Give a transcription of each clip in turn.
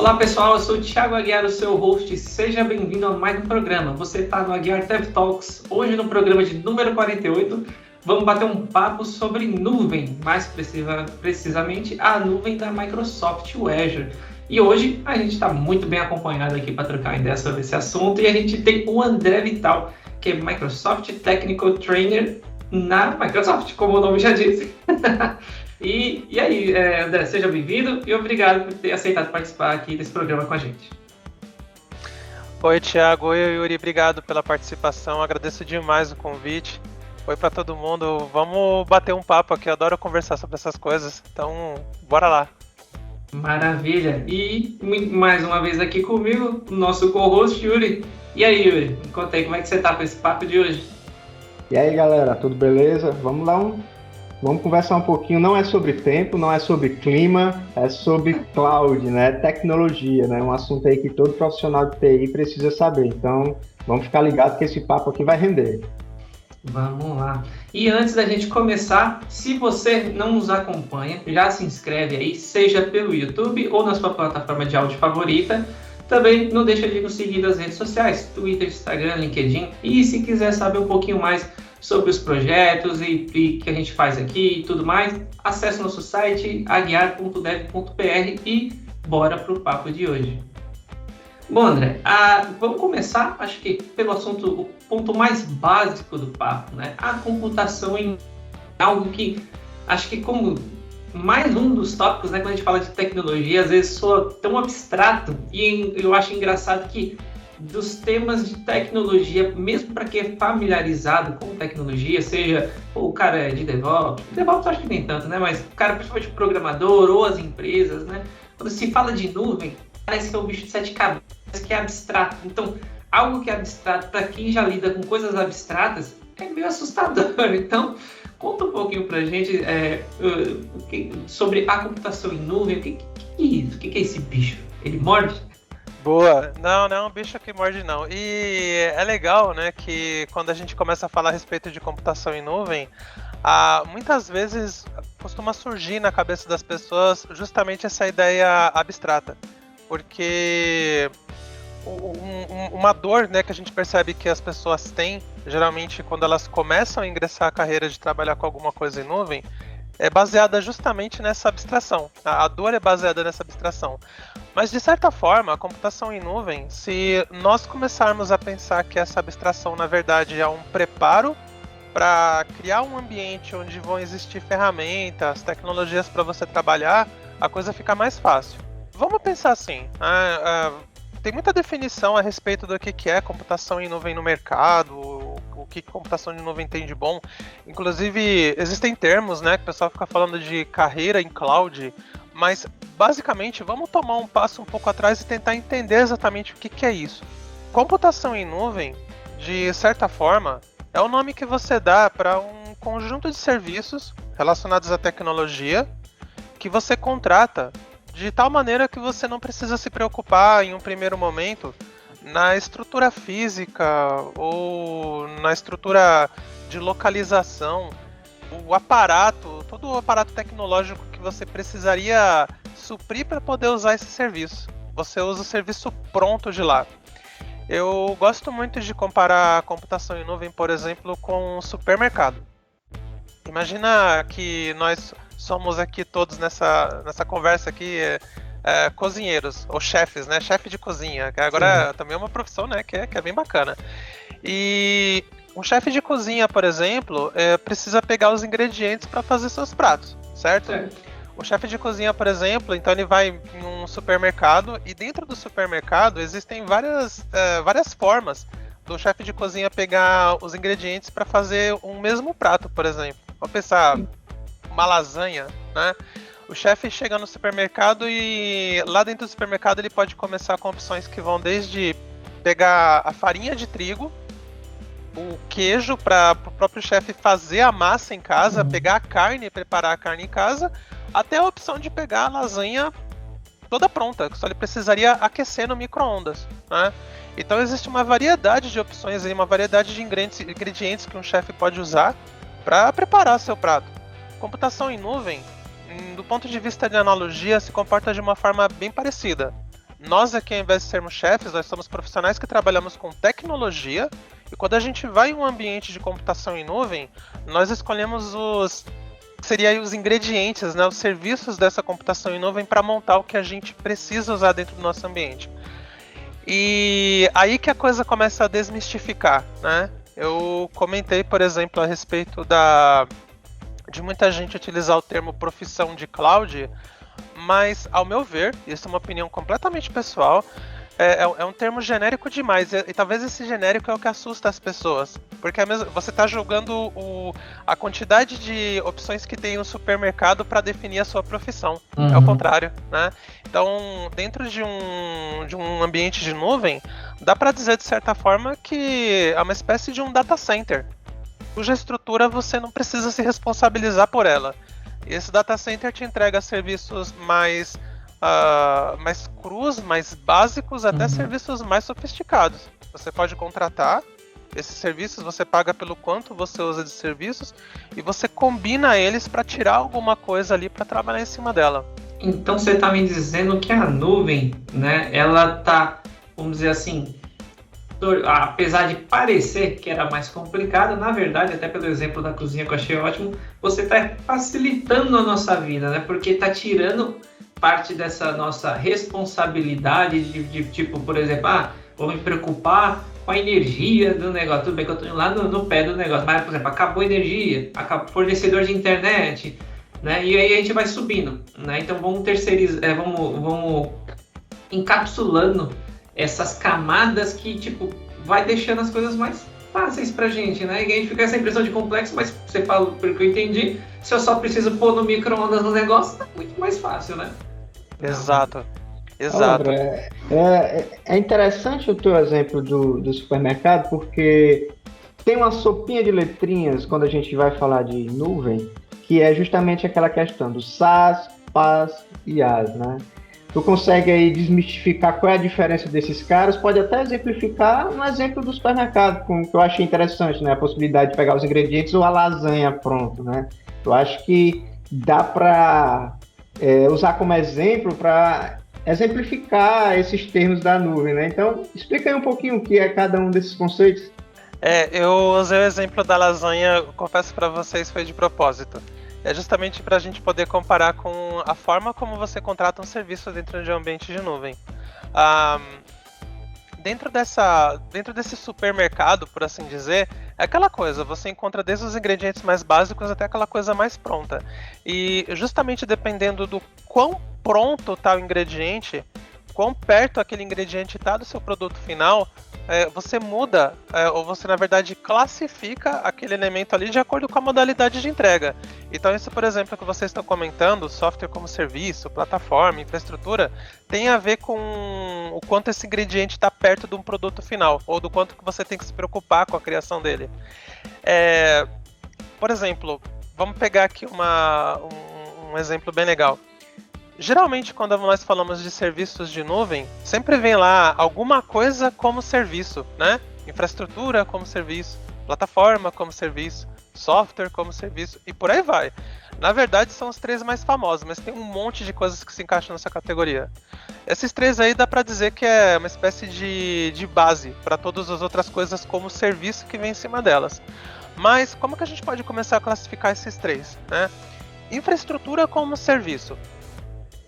Olá pessoal, eu sou o Thiago Aguiar, o seu host. Seja bem-vindo a mais um programa. Você está no Aguiar Dev Talks. Hoje no programa de número 48, vamos bater um papo sobre nuvem, mais precisamente a nuvem da Microsoft, o Azure. E hoje a gente está muito bem acompanhado aqui para trocar ideia sobre esse assunto e a gente tem o André Vital, que é Microsoft Technical Trainer na Microsoft, como o nome já disse. E aí, André, seja bem-vindo e obrigado por ter aceitado participar aqui desse programa com a gente. Oi, Thiago. Oi, Yuri. Obrigado pela participação. Agradeço demais o convite. Oi para todo mundo. Vamos bater um papo aqui. Eu adoro conversar sobre essas coisas. Então, bora lá. Maravilha. E mais uma vez aqui comigo, o nosso co-host, Yuri. E aí, Yuri? Me conta aí, como é que você tá com esse papo de hoje? E aí, galera, tudo beleza? Vamos lá, vamos conversar um pouquinho. Não é sobre tempo, não é sobre clima, é sobre cloud, né? Tecnologia, né? Um assunto aí que todo profissional de TI precisa saber. Então, vamos ficar ligado que esse papo aqui vai render. Vamos lá. E antes da gente começar, se você não nos acompanha, já se inscreve aí, seja pelo YouTube ou na sua plataforma de áudio favorita. Também não deixa de nos seguir nas redes sociais, Twitter, Instagram, LinkedIn. E se quiser saber um pouquinho mais sobre os projetos e que a gente faz aqui e tudo mais, acesse nosso site aguiar.dev.br e bora para o papo de hoje. Bom, André, vamos começar, acho que pelo assunto, o ponto mais básico do papo, né? A computação em algo que, acho que como mais um dos tópicos, né? Quando a gente fala de tecnologia, às vezes soa tão abstrato e eu acho engraçado que dos temas de tecnologia, mesmo para quem é familiarizado com tecnologia, seja o cara de DevOps acho que nem tanto, né? Mas o cara principalmente programador ou as empresas, né? Quando se fala de nuvem, parece que é um bicho de sete cabeças, que é abstrato. Então, algo que é abstrato para quem já lida com coisas abstratas é meio assustador. Então, conta um pouquinho para a gente sobre a computação em nuvem. O que é isso? O que é esse bicho? Ele morde? Boa. Não é um bicho que morde, não. E é legal, né, que quando a gente começa a falar a respeito de computação em nuvem, muitas vezes costuma surgir na cabeça das pessoas justamente essa ideia abstrata. Porque uma dor, né, que a gente percebe que as pessoas têm, geralmente quando elas começam a ingressar a carreira de trabalhar com alguma coisa em nuvem, é baseada justamente nessa abstração. A dor é baseada nessa abstração. Mas, de certa forma, a computação em nuvem, se nós começarmos a pensar que essa abstração, na verdade, é um preparo para criar um ambiente onde vão existir ferramentas, tecnologias para você trabalhar, a coisa fica mais fácil. Vamos pensar assim, tem muita definição a respeito do que é computação em nuvem no mercado, o que computação em nuvem tem de bom. Inclusive, existem termos, né, que o pessoal fica falando de carreira em cloud, mas basicamente vamos tomar um passo um pouco atrás e tentar entender exatamente o que é isso. Computação em nuvem, de certa forma, é o nome que você dá para um conjunto de serviços relacionados à tecnologia que você contrata de tal maneira que você não precisa se preocupar em um primeiro momento na estrutura física ou na estrutura de localização, todo o aparato tecnológico que você precisaria suprir para poder usar esse serviço. Você usa o serviço pronto de lá. Eu gosto muito de comparar a computação em nuvem, por exemplo, com um supermercado. Imagina que nós somos aqui todos nessa conversa aqui cozinheiros, ou chefes, né? Chefe de cozinha, que agora também é uma profissão, né? Que é bem bacana. E um chefe de cozinha, por exemplo, precisa pegar os ingredientes para fazer seus pratos, certo? O chefe de cozinha, por exemplo, então ele vai em um supermercado e dentro do supermercado existem várias formas do chefe de cozinha pegar os ingredientes para fazer um mesmo prato, por exemplo. Vamos pensar uma lasanha, né? O chefe chega no supermercado e lá dentro do supermercado ele pode começar com opções que vão desde pegar a farinha de trigo, o queijo para o próprio chefe fazer a massa em casa, pegar a carne e preparar a carne em casa, até a opção de pegar a lasanha toda pronta, que só ele precisaria aquecer no micro-ondas, né? Então existe uma variedade de opções aí, uma variedade de ingredientes que um chefe pode usar para preparar seu prato. Computação em nuvem, do ponto de vista de analogia, se comporta de uma forma bem parecida. nós aqui, ao invés de sermos chefes, nós somos profissionais que trabalhamos com tecnologia, e quando a gente vai em um ambiente de computação em nuvem, nós escolhemos os ingredientes, né, os serviços dessa computação em nuvem para montar o que a gente precisa usar dentro do nosso ambiente. E aí que a coisa começa a desmistificar, né? Eu comentei, por exemplo, a respeito de muita gente utilizar o termo profissão de cloud, mas, ao meu ver, isso é uma opinião completamente pessoal, é um termo genérico demais, e talvez esse genérico é o que assusta as pessoas, porque você está julgando a quantidade de opções que tem no supermercado para definir a sua profissão. É o contrário, né? Então, dentro de um ambiente de nuvem, dá para dizer de certa forma que é uma espécie de um data center, cuja estrutura você não precisa se responsabilizar por ela. E esse data center te entrega serviços mais crus, mais básicos, até serviços mais sofisticados. Você pode contratar esses serviços, você paga pelo quanto você usa de serviços e você combina eles para tirar alguma coisa ali para trabalhar em cima dela. Então você está me dizendo que a nuvem, né, ela tá, vamos dizer assim, apesar de parecer que era mais complicada, na verdade, até pelo exemplo da cozinha que eu achei ótimo, você está facilitando a nossa vida, né? Porque está tirando parte dessa nossa responsabilidade de tipo, por exemplo, vou me preocupar com a energia do negócio. Tudo bem que eu estou lá no pé do negócio, mas, por exemplo, acabou a energia, acabou o fornecedor de internet, né? E aí a gente vai subindo, né? Então vamos terceirizar, vamos encapsulando essas camadas que, tipo, vai deixando as coisas mais fáceis pra gente, né? E a gente fica essa impressão de complexo, mas você fala, pelo que eu entendi, se eu só preciso pôr no micro-ondas no negócio, tá muito mais fácil, né? Exato. É interessante o teu exemplo do supermercado, porque tem uma sopinha de letrinhas quando a gente vai falar de nuvem, que é justamente aquela questão do SaaS, PaaS e IaaS, né? Tu consegue aí desmistificar qual é a diferença desses caras, pode até exemplificar no exemplo do supermercado, que eu achei interessante, né? A possibilidade de pegar os ingredientes ou a lasanha pronto, né? Eu acho que dá para usar como exemplo para exemplificar esses termos da nuvem, né? Então, explica aí um pouquinho o que é cada um desses conceitos. Eu usei o exemplo da lasanha, confesso para vocês, foi de propósito. É justamente para a gente poder comparar com a forma como você contrata um serviço dentro de um ambiente de nuvem. Dentro desse supermercado, por assim dizer, é aquela coisa, você encontra desde os ingredientes mais básicos até aquela coisa mais pronta. E justamente dependendo do quão pronto está o ingrediente, quão perto aquele ingrediente está do seu produto final, você muda, ou você na verdade classifica aquele elemento ali de acordo com a modalidade de entrega. Então isso, por exemplo, que vocês estão comentando, software como serviço, plataforma, infraestrutura, tem a ver com o quanto esse ingrediente está perto de um produto final, ou do quanto que você tem que se preocupar com a criação dele. Por exemplo, vamos pegar aqui um exemplo bem legal. Geralmente, quando nós falamos de serviços de nuvem, sempre vem lá alguma coisa como serviço, né? Infraestrutura como serviço, plataforma como serviço, software como serviço e por aí vai. Na verdade, são os três mais famosos, mas tem um monte de coisas que se encaixam nessa categoria. Esses três aí dá para dizer que é uma espécie de base para todas as outras coisas como serviço que vem em cima delas. Mas como que a gente pode começar a classificar esses três, né? Infraestrutura como serviço.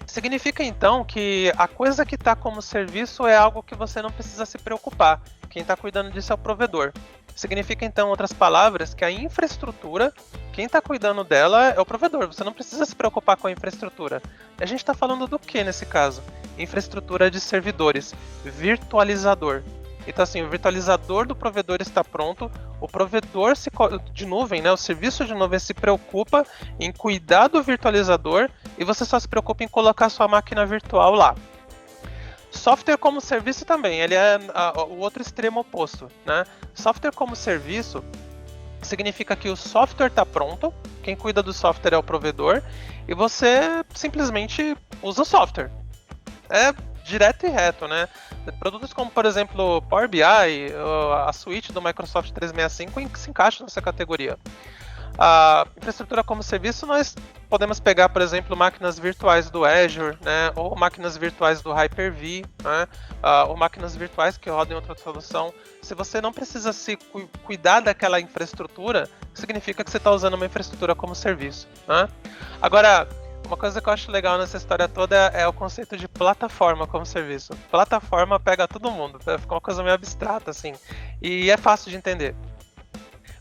Significa então que a coisa que está como serviço é algo que você não precisa se preocupar. Quem está cuidando disso é o provedor. Significa então, em outras palavras, que a infraestrutura, quem está cuidando dela é o provedor. Você não precisa se preocupar com a infraestrutura. E a gente está falando do que nesse caso? Infraestrutura de servidores, virtualizador. Então assim, o virtualizador do provedor está pronto, o provedor de nuvem, né, o serviço de nuvem se preocupa em cuidar do virtualizador e você só se preocupa em colocar sua máquina virtual lá. Software como serviço também, ele é o outro extremo oposto, né? Software como serviço significa que o software está pronto, quem cuida do software é o provedor e você simplesmente usa o software. É direto e reto, né? Produtos como, por exemplo, Power BI, a suíte do Microsoft 365 se encaixam nessa categoria. A infraestrutura como serviço, nós podemos pegar, por exemplo, máquinas virtuais do Azure, né, ou máquinas virtuais do Hyper-V, né, ou máquinas virtuais que rodam em outra solução. Se você não precisa se cuidar daquela infraestrutura, significa que você está usando uma infraestrutura como serviço, né? Agora, uma coisa que eu acho legal nessa história toda é o conceito de plataforma como serviço. Plataforma pega todo mundo, fica uma coisa meio abstrata, assim, e é fácil de entender.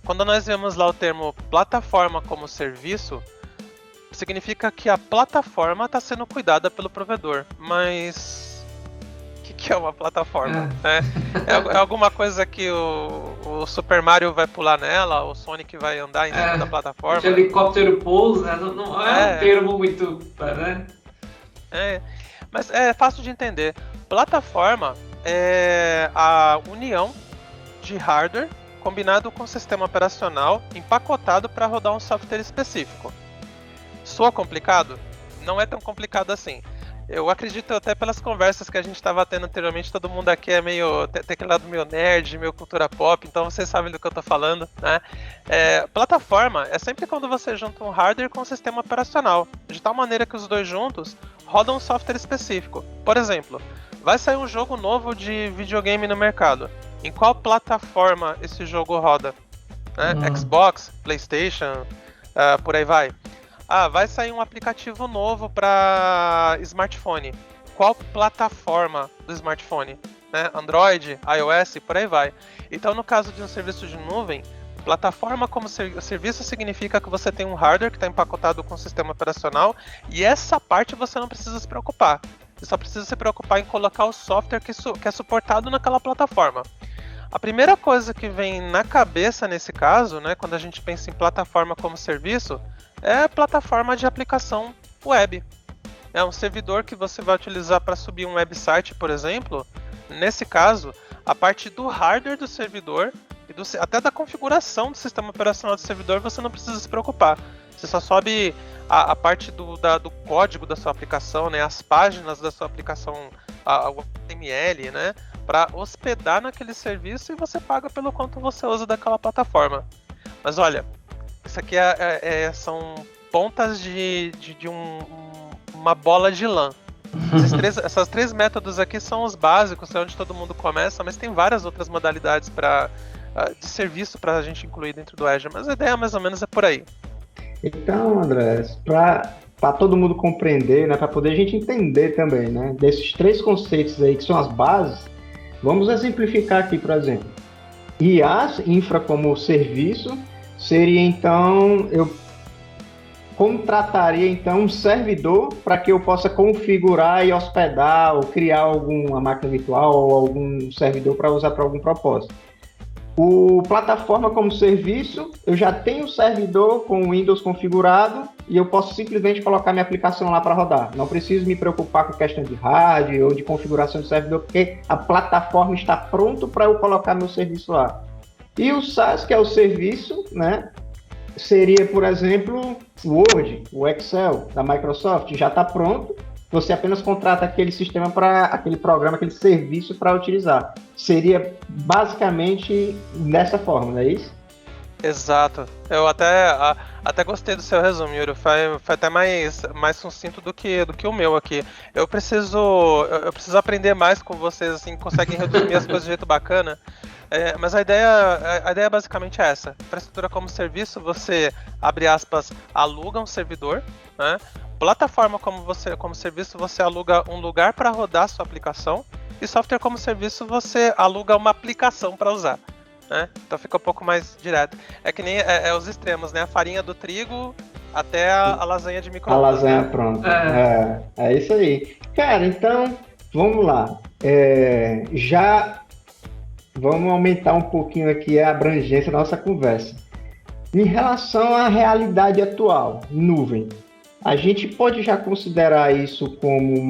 Quando nós vemos lá o termo plataforma como serviço, significa que a plataforma está sendo cuidada pelo provedor. Mas o que é uma plataforma? É alguma coisa que o Super Mario vai pular nela, o Sonic vai andar em cima da plataforma? O helicóptero pousa, não é um termo muito... né? Mas é fácil de entender. Plataforma é a união de hardware combinado com o sistema operacional empacotado para rodar um software específico. Soa complicado? Não é tão complicado assim. Eu acredito até pelas conversas que a gente estava tendo anteriormente, todo mundo aqui é meio... tem aquele lado meio nerd, meio cultura pop, então vocês sabem do que eu estou falando, né? Plataforma é sempre quando você junta um hardware com um sistema operacional, de tal maneira que os dois juntos rodam um software específico. Por exemplo, vai sair um jogo novo de videogame no mercado. Em qual plataforma esse jogo roda? Xbox, PlayStation, por aí vai. Vai sair um aplicativo novo para smartphone. Qual plataforma do smartphone? Android, iOS, por aí vai. Então, no caso de um serviço de nuvem, plataforma como serviço significa que você tem um hardware que está empacotado com o sistema operacional e essa parte você não precisa se preocupar. Você só precisa se preocupar em colocar o software que é suportado naquela plataforma. A primeira coisa que vem na cabeça nesse caso, né, quando a gente pensa em plataforma como serviço, é a plataforma de aplicação web. É um servidor que você vai utilizar para subir um website, por exemplo. Nesse caso, a parte do hardware do servidor e até da configuração do sistema operacional do servidor você não precisa se preocupar. Você só sobe a parte do código da sua aplicação, né, as páginas da sua aplicação, o HTML, né, para hospedar naquele serviço e você paga pelo quanto você usa daquela plataforma. Mas olha, isso aqui são pontas de uma bola de lã. Essas três métodos aqui são os básicos, é onde todo mundo começa, mas tem várias outras modalidades de serviço para a gente incluir dentro do Azure, mas a ideia mais ou menos é por aí. Então, André, para todo mundo compreender, né, para poder a gente entender também, né, desses três conceitos aí que são as bases, vamos exemplificar aqui, por exemplo. IaaS, infra como serviço, seria então, eu contrataria então um servidor para que eu possa configurar e hospedar ou criar alguma máquina virtual ou algum servidor para usar para algum propósito. O plataforma como serviço, eu já tenho o servidor com o Windows configurado e eu posso simplesmente colocar minha aplicação lá para rodar. Não preciso me preocupar com questão de rádio ou de configuração de servidor, porque a plataforma está pronta para eu colocar meu serviço lá. E o SaaS, que é o serviço, né, seria, por exemplo, o Word, o Excel da Microsoft, já está pronto. Você apenas contrata aquele sistema para aquele programa, aquele serviço para utilizar. Seria basicamente dessa forma, não é isso? Exato. Eu até gostei do seu resumo, Yuri. Foi até mais sucinto do que o meu aqui. Eu preciso aprender mais com vocês, assim, conseguem resumir as coisas de jeito bacana. Mas a ideia basicamente é essa. Infraestrutura como serviço, você, abre aspas, aluga um servidor, né? Plataforma como serviço, você aluga um lugar para rodar a sua aplicação. E software como serviço, você aluga uma aplicação para usar, né? Então fica um pouco mais direto. É que nem os extremos, né? A farinha do trigo até a lasanha de micro-ondas. A lasanha pronta. É isso aí. Cara, então, vamos lá. Já vamos aumentar um pouquinho aqui a abrangência da nossa conversa. Em relação à realidade atual, nuvem, a gente pode já considerar isso como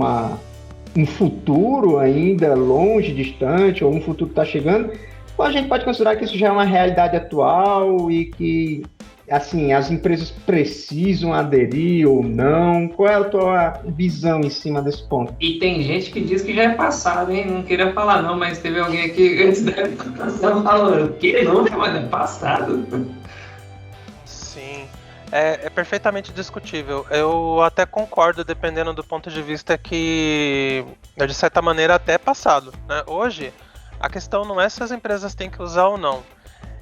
um futuro ainda longe, distante, ou um futuro que está chegando, ou a gente pode considerar que isso já é uma realidade atual e que, assim, as empresas precisam aderir ou não? Qual é a tua visão em cima desse ponto? E tem gente que diz que já é passado, hein? Não queria falar não, mas teve alguém aqui antes da apresentação falando que não, mas é passado. Sim. é perfeitamente discutível. Eu até concordo, dependendo do ponto de vista que, de certa maneira, até é passado, né? Hoje, a questão não é se as empresas têm que usar ou não.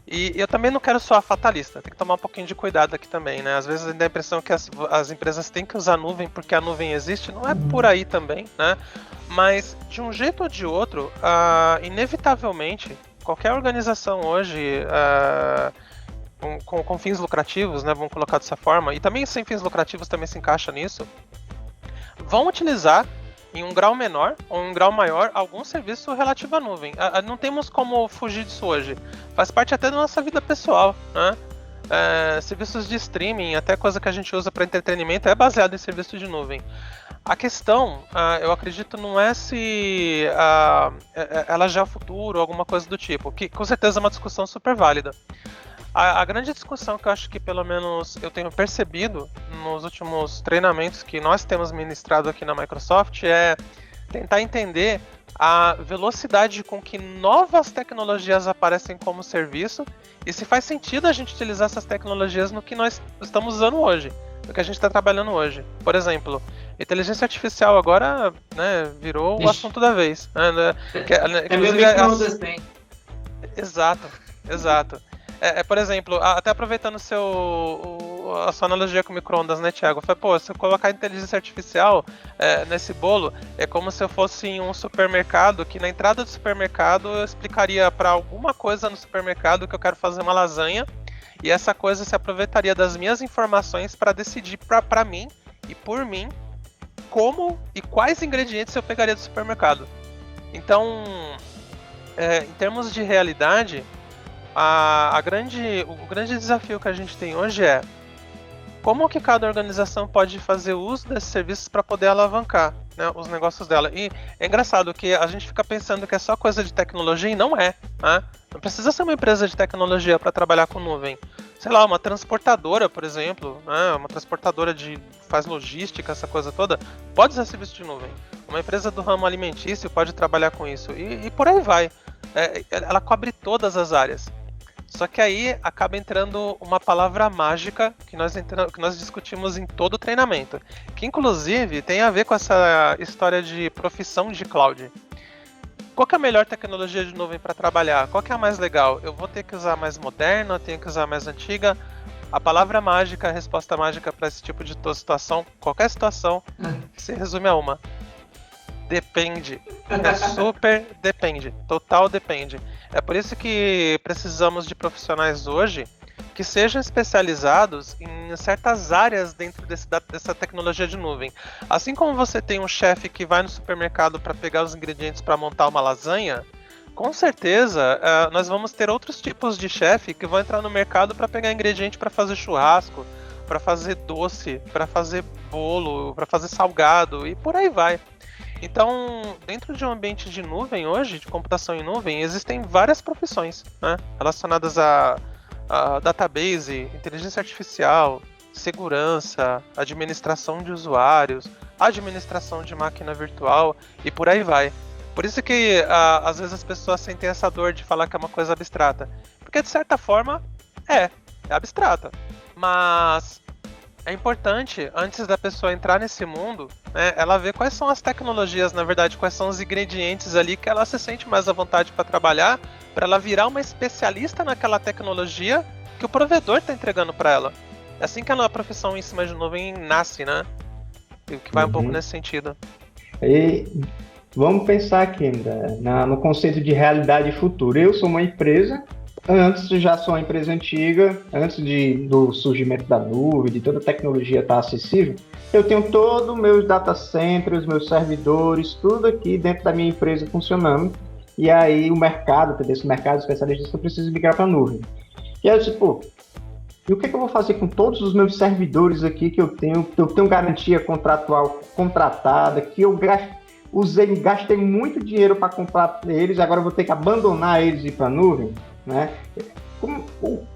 E eu também não quero soar fatalista, tem que tomar um pouquinho de cuidado aqui também, né? Às vezes dá a impressão que as empresas têm que usar a nuvem porque a nuvem existe, não é por aí também, né? Mas, de um jeito ou de outro, inevitavelmente, qualquer organização hoje... Com fins lucrativos, né, vamos colocar dessa forma, e também sem fins lucrativos também se encaixa nisso, vão utilizar em um grau menor ou em um grau maior algum serviço relativo à nuvem. Não temos como fugir disso hoje. Faz parte até da nossa vida pessoal, né? Serviços de streaming, até coisa que a gente usa para entretenimento, é baseado em serviço de nuvem. A questão, eu acredito, não é se ela já é o futuro ou alguma coisa do tipo, que com certeza é uma discussão super válida. A grande discussão que eu acho que pelo menos eu tenho percebido nos últimos treinamentos que nós temos ministrado aqui na Microsoft é tentar entender a velocidade com que novas tecnologias aparecem como serviço e se faz sentido a gente utilizar essas tecnologias no que nós estamos usando hoje, no que a gente está trabalhando hoje. Por exemplo, inteligência artificial agora, né, virou o assunto da vez. Né, micro-ondas tem. Exato. Por exemplo, até aproveitando a sua analogia com micro-ondas, né, Thiago? Se eu colocar inteligência artificial nesse bolo, é como se eu fosse em um supermercado, que na entrada do supermercado eu explicaria para alguma coisa no supermercado que eu quero fazer uma lasanha, e essa coisa se aproveitaria das minhas informações para decidir para mim e por mim como e quais ingredientes eu pegaria do supermercado. Então, em termos de realidade, o grande desafio que a gente tem hoje é como que cada organização pode fazer uso desses serviços para poder alavancar, né, os negócios dela. E é engraçado que a gente fica pensando que é só coisa de tecnologia e não é. Né? Não precisa ser uma empresa de tecnologia para trabalhar com nuvem. Sei lá, uma transportadora, por exemplo, né, uma transportadora faz logística, essa coisa toda, pode usar serviço de nuvem. Uma empresa do ramo alimentício pode trabalhar com isso. E por aí vai. Ela cobre todas as áreas. Só que aí acaba entrando uma palavra mágica que nós discutimos em todo o treinamento, que inclusive tem a ver com essa história de profissão de cloud. Qual que é a melhor tecnologia de nuvem para trabalhar? Qual que é a mais legal? Eu vou ter que usar a mais moderna, eu tenho que usar a mais antiga? A palavra mágica, a resposta mágica para esse tipo de situação, qualquer situação, se resume a uma. Depende. Super depende. Total depende. É por isso que precisamos de profissionais hoje que sejam especializados em certas áreas dentro dessa tecnologia de nuvem. Assim como você tem um chefe que vai no supermercado para pegar os ingredientes para montar uma lasanha, com certeza nós vamos ter outros tipos de chefe que vão entrar no mercado para pegar ingrediente para fazer churrasco, para fazer doce, para fazer bolo, para fazer salgado e por aí vai. Então, dentro de um ambiente de nuvem hoje, de computação em nuvem, existem várias profissões, né, relacionadas a database, inteligência artificial, segurança, administração de usuários, administração de máquina virtual e por aí vai. Por isso que às vezes as pessoas sentem essa dor de falar que é uma coisa abstrata. Porque de certa forma é abstrata. Mas é importante, antes da pessoa entrar nesse mundo, né, ela ver quais são as tecnologias, na verdade, quais são os ingredientes ali que ela se sente mais à vontade para trabalhar, para ela virar uma especialista naquela tecnologia que o provedor está entregando para ela. É assim que a profissão em cima de nuvem nasce, né? E que vai um pouco nesse sentido. E vamos pensar aqui no conceito de realidade futura. Eu sou uma empresa, já sou uma empresa antiga, antes do surgimento da nuvem, de toda a tecnologia estar acessível, eu tenho todos os meus data centers, meus servidores, tudo aqui dentro da minha empresa funcionando. E aí o mercado, desse mercado especialista, eu preciso migrar para a nuvem. E aí eu disse, e o que eu vou fazer com todos os meus servidores aqui que eu tenho garantia contratual contratada, que eu gastei muito dinheiro para comprar eles, agora eu vou ter que abandonar eles e ir para a nuvem? Né?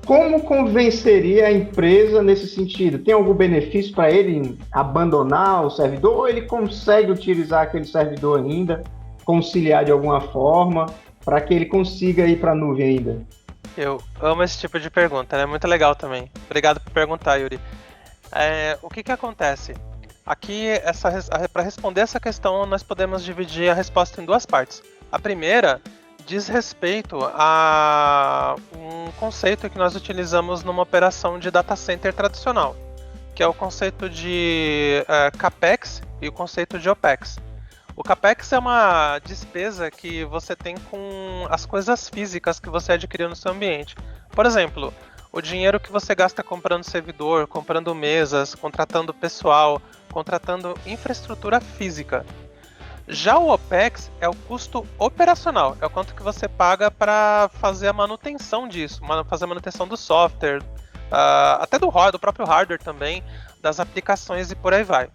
Como convenceria a empresa nesse sentido? Tem algum benefício para ele abandonar o servidor ou ele consegue utilizar aquele servidor ainda, conciliar de alguma forma para que ele consiga ir para a nuvem ainda? Eu amo esse tipo de pergunta, é muito legal também. Obrigado por perguntar, Yuri. O que acontece? Aqui, para responder essa questão, nós podemos dividir a resposta em duas partes. A primeira diz respeito a um conceito que nós utilizamos numa operação de data center tradicional, que é o conceito de CAPEX e o conceito de OPEX. O CAPEX é uma despesa que você tem com as coisas físicas que você adquiriu no seu ambiente. Por exemplo, o dinheiro que você gasta comprando servidor, comprando mesas, contratando pessoal, contratando infraestrutura física. Já o OPEX é o custo operacional, é o quanto que você paga para fazer a manutenção disso, fazer a manutenção do software, até do próprio hardware também, das aplicações e por aí vai.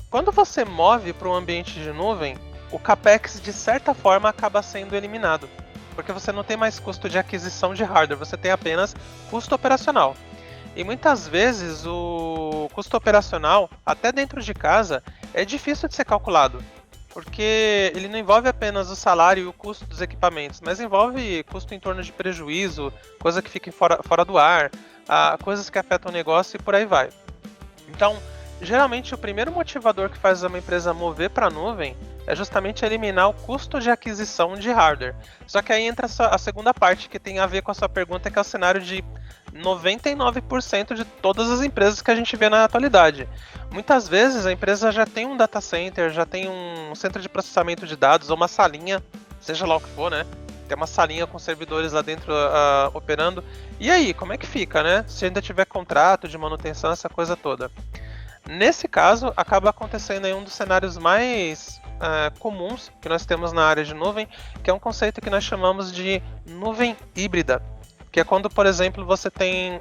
Quando você move para um ambiente de nuvem, o CAPEX de certa forma acaba sendo eliminado, porque você não tem mais custo de aquisição de hardware, você tem apenas custo operacional. E muitas vezes o custo operacional, até dentro de casa, é difícil de ser calculado, porque ele não envolve apenas o salário e o custo dos equipamentos, mas envolve custo em torno de prejuízo, coisa que fica fora do ar, coisas que afetam o negócio e por aí vai. Então, geralmente o primeiro motivador que faz uma empresa mover para a nuvem é justamente eliminar o custo de aquisição de hardware. Só que aí entra a segunda parte que tem a ver com a sua pergunta, que é o cenário de 99% de todas as empresas que a gente vê na atualidade. Muitas vezes a empresa já tem um data center, já tem um centro de processamento de dados, ou uma salinha, seja lá o que for, né? Tem uma salinha com servidores lá dentro operando. E aí, como é que fica, né? Se ainda tiver contrato de manutenção, essa coisa toda. Nesse caso, acaba acontecendo aí um dos cenários mais comuns que nós temos na área de nuvem, que é um conceito que nós chamamos de nuvem híbrida, que é quando, por exemplo, você tem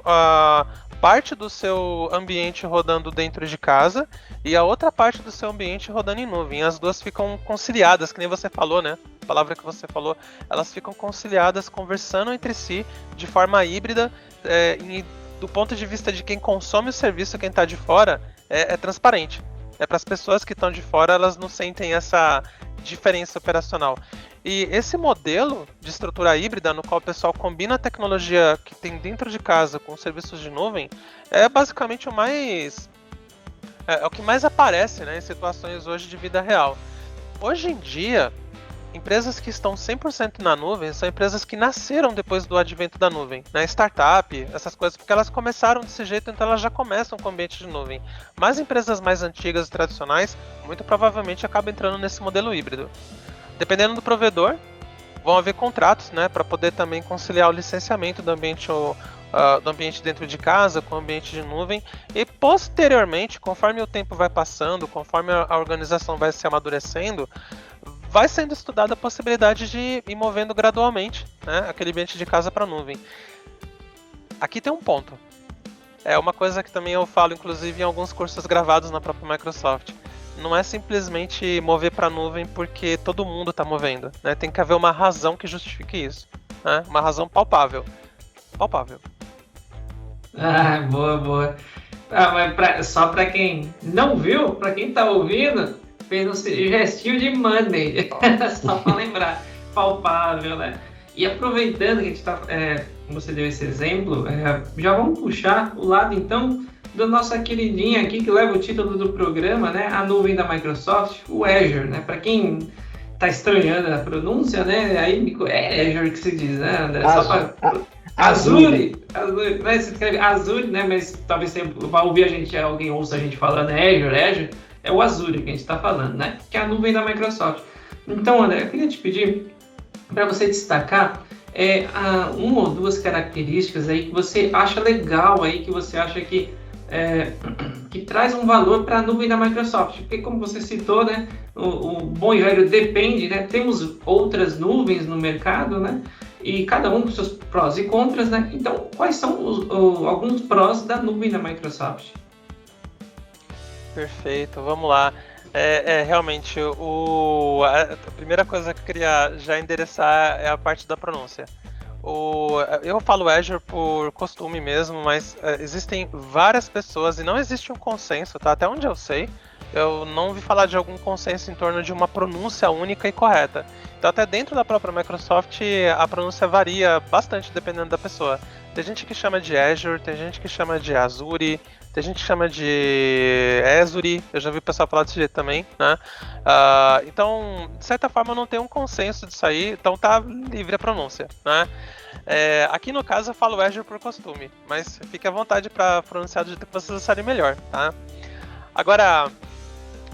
parte do seu ambiente rodando dentro de casa e a outra parte do seu ambiente rodando em nuvem. As duas ficam conciliadas, que nem você falou, né? A palavra que você falou, elas ficam conciliadas, conversando entre si de forma híbrida, e do ponto de vista de quem consome o serviço, quem está de fora, é transparente. Para as pessoas que estão de fora, elas não sentem essa diferença operacional. E esse modelo de estrutura híbrida, no qual o pessoal combina a tecnologia que tem dentro de casa com serviços de nuvem, é basicamente o que mais aparece, né, em situações hoje de vida real. Hoje em dia, empresas que estão 100% na nuvem são empresas que nasceram depois do advento da nuvem, né? Startup, essas coisas, porque elas começaram desse jeito, então elas já começam com ambiente de nuvem. Mas empresas mais antigas e tradicionais, muito provavelmente acabam entrando nesse modelo híbrido. Dependendo do provedor, vão haver contratos, né, para poder também conciliar o licenciamento do ambiente dentro de casa com o ambiente de nuvem, e posteriormente, conforme o tempo vai passando, conforme a organização vai se amadurecendo, vai sendo estudada a possibilidade de ir movendo gradualmente, né, aquele ambiente de casa para a nuvem. Aqui tem um ponto. É uma coisa que também eu falo, inclusive, em alguns cursos gravados na própria Microsoft. Não é simplesmente mover para a nuvem porque todo mundo está movendo, né? Tem que haver uma razão que justifique isso, né? Uma razão palpável. Palpável. Boa. Mas só para quem não viu, para quem está ouvindo, fez um gestinho de money, só para lembrar, palpável, né? E aproveitando que a gente está, você deu esse exemplo, já vamos puxar o lado então da nossa queridinha aqui que leva o título do programa, né? A nuvem da Microsoft, o Azure, né? Para quem está estranhando a pronúncia, né? Aí é Azure que se diz, né? Azure, né? Se escreve Azure, né? Mas talvez você vá ouvir alguém ouça a gente falando Azure, é o Azure que a gente está falando, né? Que é a nuvem da Microsoft. Então, André, eu queria te pedir para você destacar uma ou duas características aí que você acha legal aí, que você acha que traz um valor para a nuvem da Microsoft, porque como você citou, né, o bom e velho depende, né, temos outras nuvens no mercado, né, e cada um com seus prós e contras, né, então quais são alguns prós da nuvem da Microsoft? Perfeito, vamos lá. Realmente, a primeira coisa que eu queria já endereçar é a parte da pronúncia. Eu falo Azure por costume mesmo, mas existem várias pessoas e não existe um consenso, tá? Até onde eu sei, eu não ouvi falar de algum consenso em torno de uma pronúncia única e correta. Então até dentro da própria Microsoft a pronúncia varia bastante dependendo da pessoa. Tem gente que chama de Azure, tem gente que chama de Azure, tem gente que chama de Azure, eu já vi o pessoal falar desse jeito também, né? Então, de certa forma, não tem um consenso disso aí, então tá livre a pronúncia, né? Aqui no caso eu falo Azure por costume, mas fique à vontade para pronunciar do jeito que vocês acharem melhor, tá? Agora,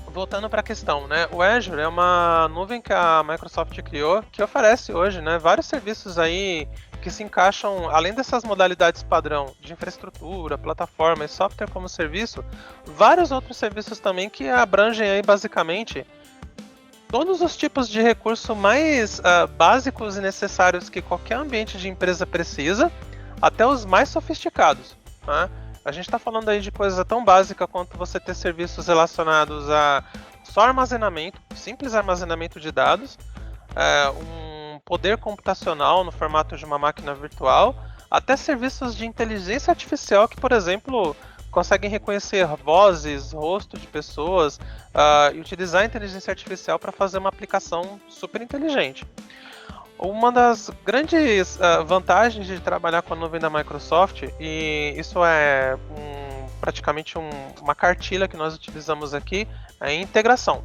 voltando para a questão, né? O Azure é uma nuvem que a Microsoft criou, que oferece hoje, né, vários serviços aí que se encaixam, além dessas modalidades padrão de infraestrutura, plataforma e software como serviço, vários outros serviços também que abrangem aí basicamente todos os tipos de recursos mais básicos e necessários que qualquer ambiente de empresa precisa, até os mais sofisticados, né? A gente está falando aí de coisa tão básica quanto você ter serviços relacionados a só armazenamento, simples armazenamento de dados, um poder computacional no formato de uma máquina virtual, até serviços de inteligência artificial que, por exemplo, conseguem reconhecer vozes, rosto de pessoas e utilizar a inteligência artificial para fazer uma aplicação super inteligente. Uma das grandes vantagens de trabalhar com a nuvem da Microsoft, e isso é praticamente uma cartilha que nós utilizamos aqui, é a integração.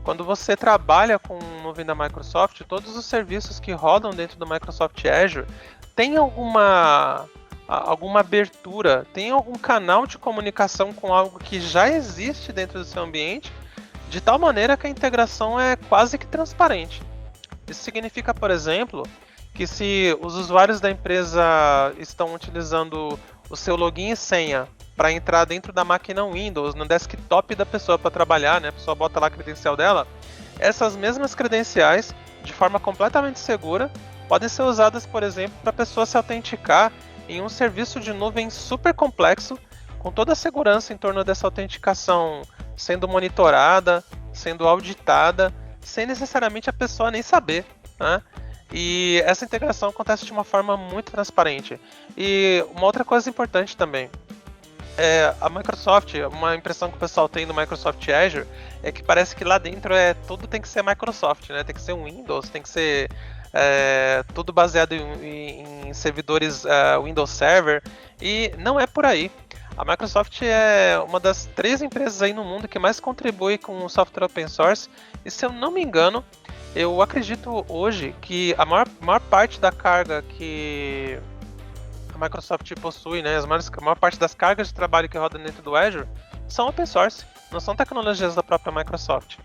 Quando você trabalha com a nuvem da Microsoft, todos os serviços que rodam dentro do Microsoft Azure têm alguma abertura, tem algum canal de comunicação com algo que já existe dentro do seu ambiente, de tal maneira que a integração é quase que transparente. Isso significa, por exemplo, que se os usuários da empresa estão utilizando o seu login e senha para entrar dentro da máquina Windows, no desktop da pessoa para trabalhar, né? A pessoa bota lá a credencial dela, essas mesmas credenciais, de forma completamente segura, podem ser usadas, por exemplo, para a pessoa se autenticar em um serviço de nuvem super complexo, com toda a segurança em torno dessa autenticação sendo monitorada, sendo auditada, sem necessariamente a pessoa nem saber, né? E essa integração acontece de uma forma muito transparente. E uma outra coisa importante também, a Microsoft, uma impressão que o pessoal tem do Microsoft Azure, é que parece que lá dentro tudo tem que ser Microsoft, né? Tem que ser um Windows, tem que ser tudo baseado em servidores Windows Server, e não é por aí. A Microsoft é uma das 3 empresas aí no mundo que mais contribui com o software open source, e se eu não me engano, eu acredito hoje que a maior parte da carga que a Microsoft possui, né, a maior parte das cargas de trabalho que rodam dentro do Azure são open source, não são tecnologias da própria Microsoft.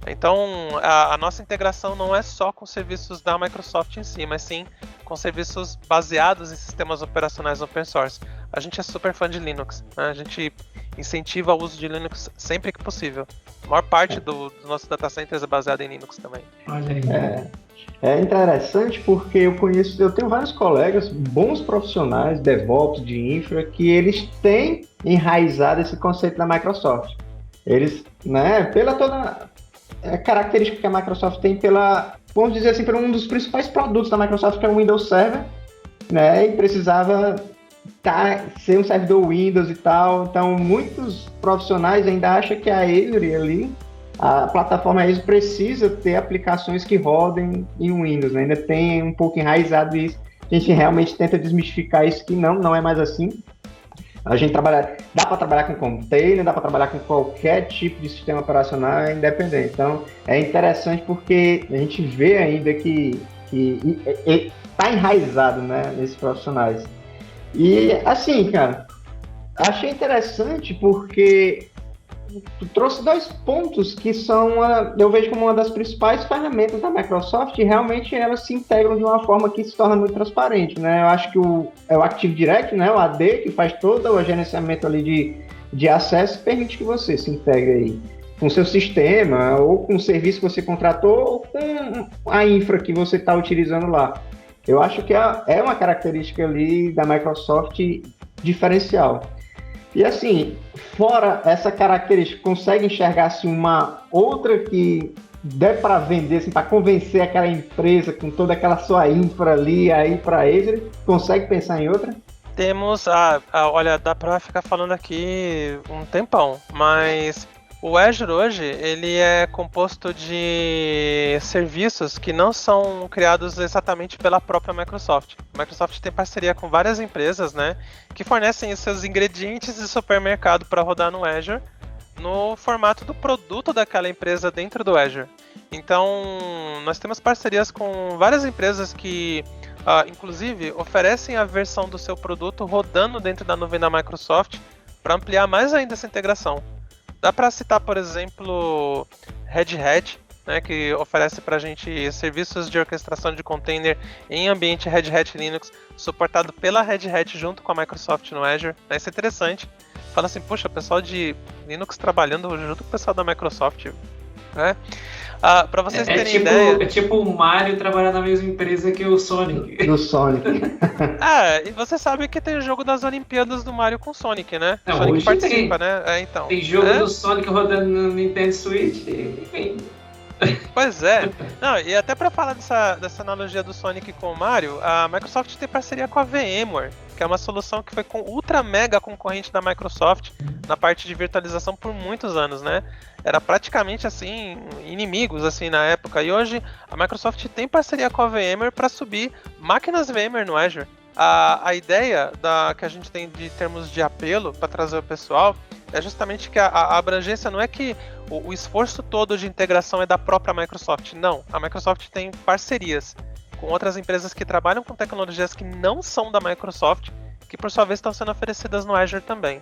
Então, a nossa integração não é só com serviços da Microsoft em si, mas sim com serviços baseados em sistemas operacionais open source. A gente é super fã de Linux, né? A gente incentiva o uso de Linux sempre que possível. A maior parte dos nossos data centers é baseada em Linux também. Olha aí. É interessante porque eu tenho vários colegas, bons profissionais, DevOps, de infra, que eles têm enraizado esse conceito da Microsoft. Eles, né, pela toda característica que a Microsoft tem vamos dizer assim, por um dos principais produtos da Microsoft, que é o Windows Server, né, e precisava ser um servidor Windows e tal. Então, muitos profissionais ainda acham que a Azure ali, a plataforma Azure precisa ter aplicações que rodem em Windows, né? Ainda tem um pouco enraizado isso. A gente realmente tenta desmistificar isso, que não é mais assim. A gente dá para trabalhar com container, dá para trabalhar com qualquer tipo de sistema operacional independente. Então, é interessante porque a gente vê ainda que está enraizado, né, nesses profissionais. E, assim, cara, achei interessante porque tu trouxe 2 pontos que eu vejo como uma das principais ferramentas da Microsoft, e realmente elas se integram de uma forma que se torna muito transparente, né? Eu acho que o Active Directory, né, o AD, que faz todo o gerenciamento ali de acesso, permite que você se integre aí com o seu sistema, ou com o serviço que você contratou, ou com a infra que você está utilizando lá. Eu acho que é uma característica ali da Microsoft diferencial. E assim, fora essa característica, consegue enxergar assim, uma outra que der para vender, assim, para convencer aquela empresa com toda aquela sua infra ali aí para Azure? Consegue pensar em outra? Temos, olha, dá para ficar falando aqui um tempão, mas O Azure hoje, ele é composto de serviços que não são criados exatamente pela própria Microsoft. A Microsoft tem parceria com várias empresas, né, que fornecem os seus ingredientes de supermercado para rodar no Azure, no formato do produto daquela empresa dentro do Azure. Então, nós temos parcerias com várias empresas que, inclusive, oferecem a versão do seu produto rodando dentro da nuvem da Microsoft para ampliar mais ainda essa integração. Dá para citar, por exemplo, Red Hat, né, que oferece para a gente serviços de orquestração de container em ambiente Red Hat Linux, suportado pela Red Hat junto com a Microsoft no Azure. Isso é interessante. Fala assim, poxa, o pessoal de Linux trabalhando junto com o pessoal da Microsoft, né? Para vocês terem ideia... É tipo o Mario trabalhar na mesma empresa que o Sonic. Do Sonic. E você sabe que tem o jogo das Olimpíadas do Mario com o Sonic, né? Não, o Sonic hoje participa, tem. né? Então, tem jogo do Sonic rodando no Nintendo Switch, enfim. Pois é. Não, e até para falar dessa analogia do Sonic com o Mario, a Microsoft tem parceria com a VMware, que é uma solução que foi ultra mega concorrente da Microsoft na parte de virtualização por muitos anos, né? Era praticamente assim, inimigos assim na época. E hoje a Microsoft tem parceria com a VMware para subir máquinas VMware no Azure. A ideia que a gente tem de termos de apelo para trazer o pessoal é justamente que a abrangência não é que o esforço todo de integração é da própria Microsoft. Não, a Microsoft tem parcerias com outras empresas que trabalham com tecnologias que não são da Microsoft, que por sua vez estão sendo oferecidas no Azure também.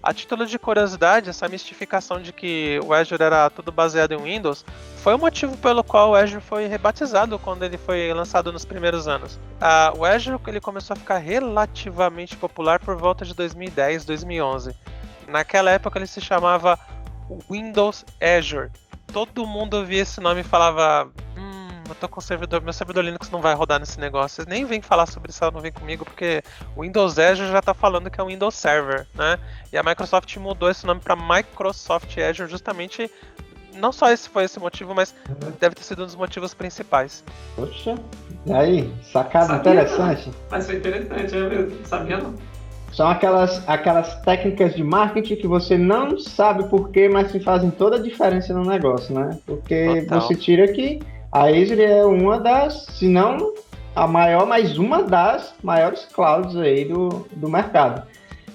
A título de curiosidade, essa mistificação de que o Azure era tudo baseado em Windows foi o motivo pelo qual o Azure foi rebatizado quando ele foi lançado nos primeiros anos. O Azure ele começou a ficar relativamente popular por volta de 2010, 2011. Naquela época ele se chamava Windows Azure. Todo mundo ouvia esse nome e falava... eu tô com meu servidor Linux não vai rodar nesse negócio. Vocês nem vêm falar sobre isso, não vem comigo, porque o Windows Azure já tá falando que é um Windows Server, né? E a Microsoft mudou esse nome para Microsoft Azure justamente... Não só esse foi esse motivo, mas deve ter sido um dos motivos principais. Poxa, e aí? Sacada interessante. Não. Mas foi interessante, eu não sabia não. São aquelas técnicas de marketing que você não sabe porquê, mas que fazem toda a diferença no negócio, né? Porque Total. Você tira que a Azure é uma das, se não a maior, mas uma das maiores clouds aí do mercado.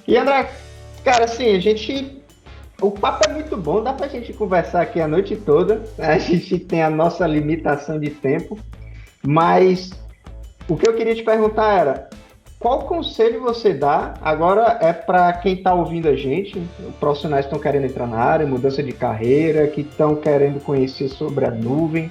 E André, cara, assim, o papo é muito bom, dá pra gente conversar aqui a noite toda, né? A gente tem a nossa limitação de tempo, mas o que eu queria te perguntar era, qual conselho você dá, agora é para quem está ouvindo a gente, profissionais que estão querendo entrar na área, mudança de carreira, que estão querendo conhecer sobre a nuvem,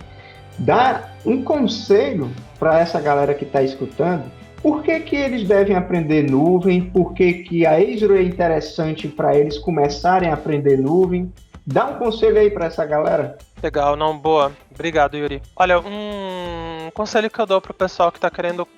dá um conselho para essa galera que está escutando, por que eles devem aprender nuvem, por que a Azure é interessante para eles começarem a aprender nuvem, dá um conselho aí para essa galera. Legal, não, boa. Obrigado, Yuri. Olha, um conselho que eu dou pro pessoal que está querendo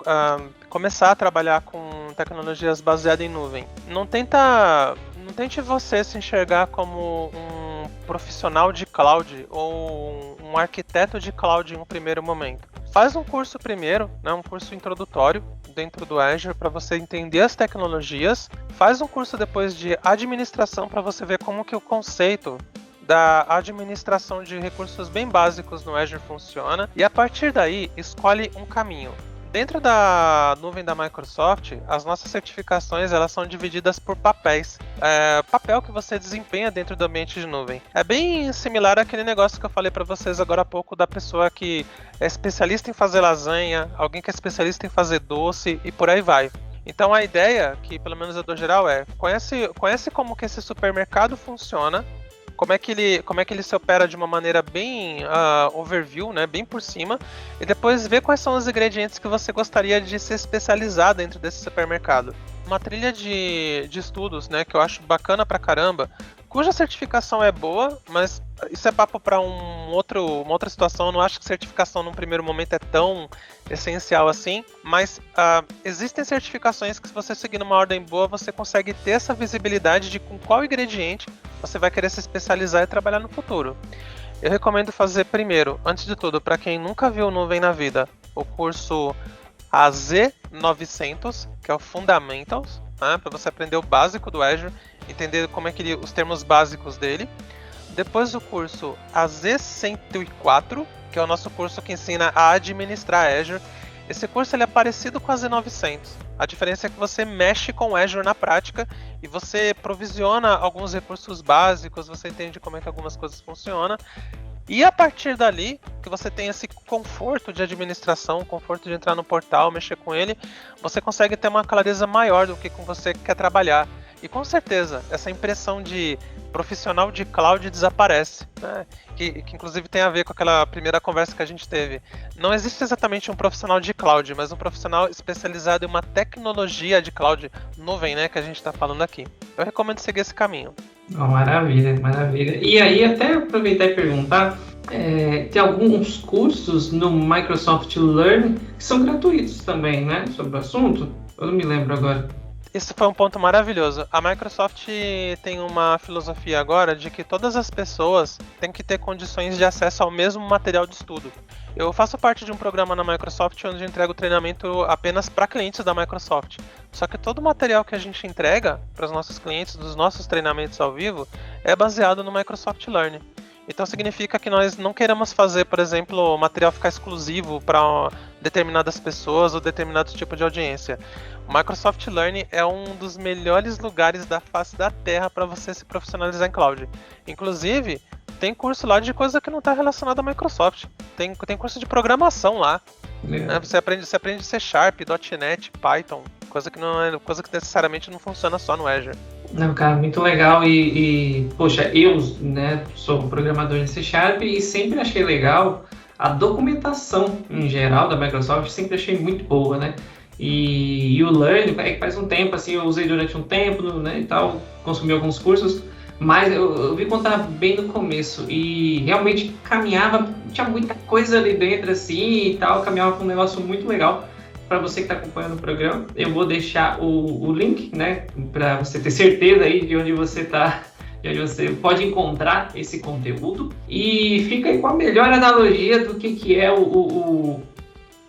começar a trabalhar com tecnologias baseadas em nuvem. Não tente você se enxergar como um profissional de cloud ou um arquiteto de cloud em um primeiro momento. Faz um curso primeiro, né, um curso introdutório dentro do Azure para você entender as tecnologias. Faz um curso depois de administração para você ver como que o conceito da administração de recursos bem básicos no Azure funciona. E a partir daí, escolhe um caminho. Dentro da nuvem da Microsoft, as nossas certificações elas são divididas por papéis. Papel que você desempenha dentro do ambiente de nuvem. É bem similar àquele negócio que eu falei para vocês agora há pouco da pessoa que é especialista em fazer lasanha, alguém que é especialista em fazer doce e por aí vai. Então a ideia, que pelo menos eu dou geral, é conhece como que esse supermercado funciona, como é que ele se opera de uma maneira bem overview, né, bem por cima, e depois ver quais são os ingredientes que você gostaria de se especializar dentro desse supermercado. Uma trilha de estudos, né, que eu acho bacana pra caramba, cuja certificação é boa, mas isso é papo para uma outra situação. Eu não acho que certificação num primeiro momento é tão essencial assim, mas existem certificações que, se você seguir numa ordem boa, você consegue ter essa visibilidade de com qual ingrediente você vai querer se especializar e trabalhar no futuro. Eu recomendo fazer primeiro, antes de tudo, para quem nunca viu nuvem na vida, o curso AZ900, que é o Fundamentals, né, para você aprender o básico do Azure, entender como é que os termos básicos dele. Depois do curso AZ104, que é o nosso curso que ensina a administrar Azure. Esse curso ele é parecido com a Z900. A diferença é que você mexe com Azure na prática e você provisiona alguns recursos básicos, você entende como é que algumas coisas funcionam. E a partir dali, que você tem esse conforto de administração, conforto de entrar no portal, mexer com ele, você consegue ter uma clareza maior do que com você quer trabalhar. E com certeza, essa impressão de profissional de cloud desaparece, né? Que inclusive tem a ver com aquela primeira conversa que a gente teve. Não existe exatamente um profissional de cloud, mas um profissional especializado em uma tecnologia de cloud nuvem, né, que a gente está falando aqui. Eu recomendo seguir esse caminho. Oh, maravilha, maravilha. E aí, até aproveitar e perguntar, tem alguns cursos no Microsoft Learn que são gratuitos também, né, sobre o assunto? Eu não me lembro agora. Isso foi um ponto maravilhoso. A Microsoft tem uma filosofia agora de que todas as pessoas têm que ter condições de acesso ao mesmo material de estudo. Eu faço parte de um programa na Microsoft onde eu entrego treinamento apenas para clientes da Microsoft. Só que todo o material que a gente entrega para os nossos clientes dos nossos treinamentos ao vivo é baseado no Microsoft Learn. Então significa que nós não queremos fazer, por exemplo, o material ficar exclusivo para determinadas pessoas ou determinado tipo de audiência. O Microsoft Learn é um dos melhores lugares da face da Terra para você se profissionalizar em cloud. Inclusive, tem curso lá de coisa que não está relacionada à Microsoft. Tem curso de programação lá. Né? Você aprende C#, .NET, Python, coisa que necessariamente não funciona só no Azure. Não, cara, muito legal poxa, eu, né, sou programador em C# e sempre achei legal a documentação em geral da Microsoft, sempre achei muito boa, né? E o Learn, faz um tempo, assim, eu usei durante um tempo, né, e tal, consumi alguns cursos, mas eu vi quando estava bem no começo e realmente caminhava, tinha muita coisa ali dentro, assim, e tal, caminhava com um negócio muito legal. Para você que está acompanhando o programa, eu vou deixar o link, né, para você ter certeza aí de onde você está, de onde você pode encontrar esse conteúdo. E fica aí com a melhor analogia do que é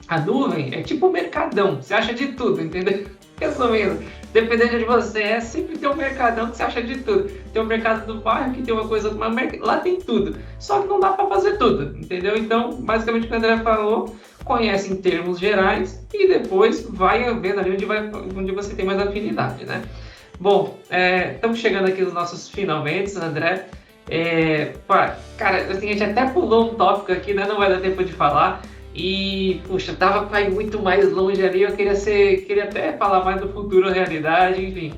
a nuvem. É tipo um mercadão, você acha de tudo, entendeu? Resumindo, dependendo de você, sempre tem um mercadão que você acha de tudo. Tem o mercado do bairro que tem uma coisa, lá tem tudo. Só que não dá para fazer tudo, entendeu? Então, basicamente o que o André falou, conhece em termos gerais e depois vai vendo ali onde você tem mais afinidade, né? Bom, estamos chegando aqui nos nossos finalmente, André. Cara, assim, a gente até pulou um tópico aqui, né? Não vai dar tempo de falar. E, puxa, dava para ir muito mais longe ali. Eu queria até falar mais do futuro, realidade, enfim.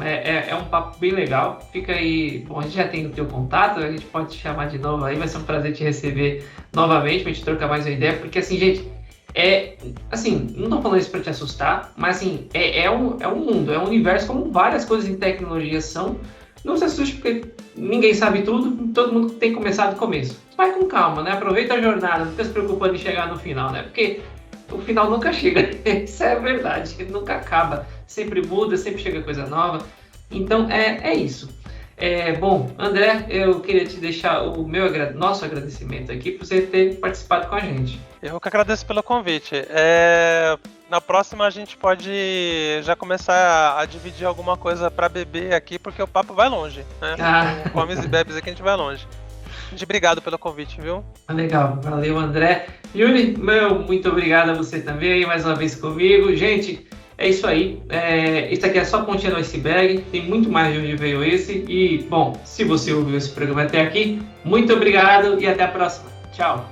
É um papo bem legal. Fica aí. Bom, a gente já tem o teu contato, a gente pode te chamar de novo aí. Vai ser um prazer te receber novamente pra gente trocar mais uma ideia. Porque, assim, gente, assim, não tô falando isso pra te assustar, mas, assim, é um mundo, é um universo como várias coisas em tecnologia são. Não se assuste porque ninguém sabe tudo, todo mundo tem que começar do começo. Vai com calma, né? Aproveita a jornada, não fica se preocupando em chegar no final, né? Porque o final nunca chega, isso é verdade, nunca acaba, sempre muda, sempre chega coisa nova. Então é isso. Bom, André, eu queria te deixar o nosso agradecimento aqui por você ter participado com a gente. Eu que agradeço pelo convite. Na próxima a gente pode já começar a dividir alguma coisa para beber aqui, porque o papo vai longe, né? Com comes e bebes aqui a gente vai longe. Gente, obrigado pelo convite, viu? Legal, valeu, André. Yuri, muito obrigado a você também aí mais uma vez comigo. Gente, é isso aí. Isso aqui é só a pontinha do iceberg, tem muito mais de onde veio esse. E, bom, se você ouviu esse programa até aqui, muito obrigado e até a próxima. Tchau.